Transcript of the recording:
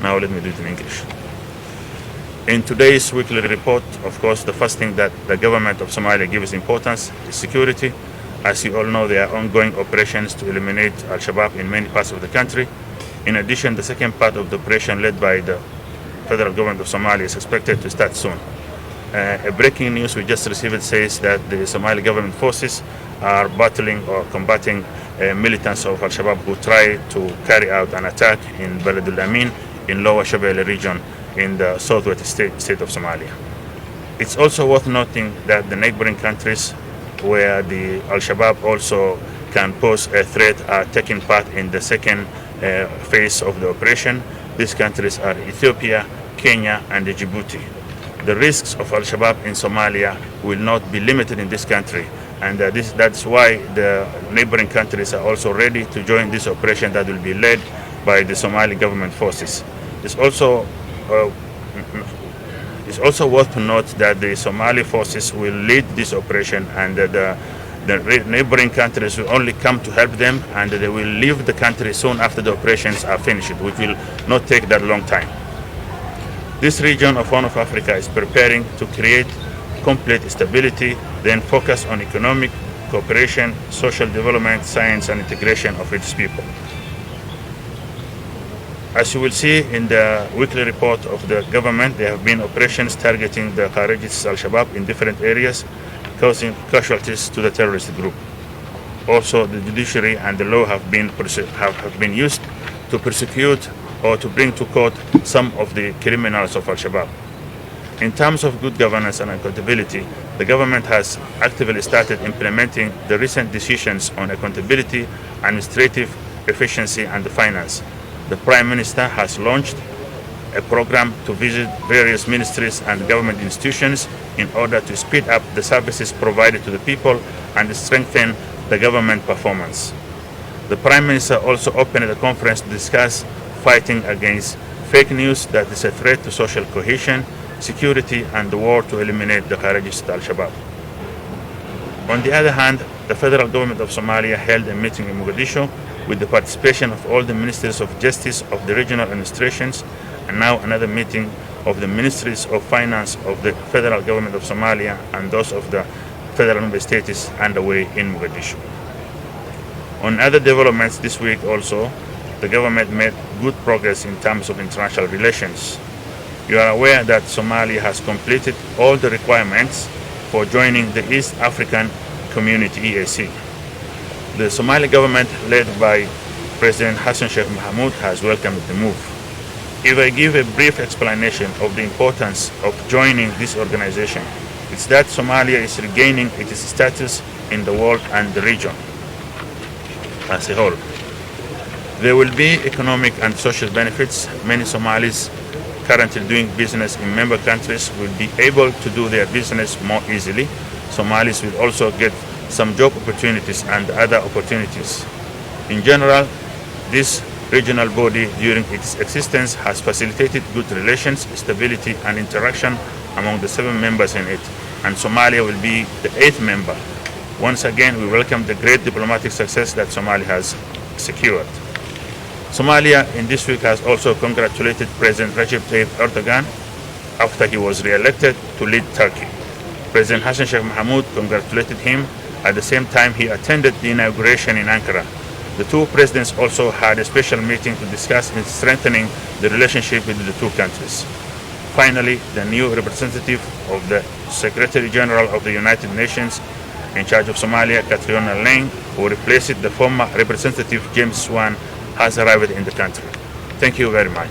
Now let me do it in English. In today's weekly report, of course, the first thing that the government of Somalia gives importance is security. As you all know, there are ongoing operations to eliminate Al-Shabaab in many parts of the country. In addition, the second part of the operation led by the federal government of Somalia is expected to start soon. A breaking news we just received says that the Somali government forces are battling or combating militants of Al-Shabaab who try to carry out an attack in Baladul-Amiin in Lower Shabeelada region in the southwest state of Somalia. It's also worth noting that the neighboring countries where the Al-Shabaab also can pose a threat are taking part in the second phase of the operation. These countries are Ethiopia, Kenya, and Djibouti. The risks of Al-Shabaab in Somalia will not be limited in this country, and that's why the neighboring countries are also ready to join this operation that will be led by the Somali government forces. It's also worth to note that the Somali forces will lead this operation, and the neighboring countries will only come to help them, and they will leave the country soon after the operations are finished, which will not take that long time. This region of Horn of Africa is preparing to create complete stability, then focus on economic cooperation, social development, science, and integration of its people. As you will see in the weekly report of the government, there have been operations targeting the Kharijis Al-Shabaab in different areas, causing casualties to the terrorist group. Also, the judiciary and the law have been used to prosecute or to bring to court some of the criminals of Al-Shabaab. In terms of good governance and accountability, the government has actively started implementing the recent decisions on accountability, administrative efficiency, and finance. The Prime Minister has launched a program to visit various ministries and government institutions in order to speed up the services provided to the people and strengthen the government performance. The Prime Minister also opened a conference to discuss fighting against fake news that is a threat to social cohesion, security, and the war to eliminate the Kharijis Al-Shabaab. On the other hand, the federal government of Somalia held a meeting in Mogadishu with the participation of all the ministers of justice of the regional administrations, and now another meeting of the ministries of finance of the federal government of Somalia and those of the federal member states is underway in Mogadishu. On other developments this week also, the government made good progress in terms of international relations. You are aware that Somalia has completed all the requirements for joining the East African Community EAC. The Somali government, led by President Hassan Sheikh Mohamud, has welcomed the move. If I give a brief explanation of the importance of joining this organization, it's that Somalia is regaining its status in the world and the region as a whole. There will be economic and social benefits. Many Somalis currently doing business in member countries will be able to do their business more easily. Somalis will also get some job opportunities and other opportunities. In general, this regional body during its existence has facilitated good relations, stability, and interaction among the 7 members in it, and Somalia will be the 8th member. Once again, we welcome the great diplomatic success that Somalia has secured. Somalia in this week has also congratulated President Recep Tayyip Erdogan after he was re-elected to lead Turkey. President Hassan Sheikh Mohamud congratulated him. At the same time, he attended the inauguration in Ankara. The two presidents also had a special meeting to discuss strengthening the relationship between the two countries. Finally, the new representative of the Secretary General of the United Nations in charge of Somalia, Catriona Lang, who replaced the former representative James Swan, has arrived in the country. Thank you very much.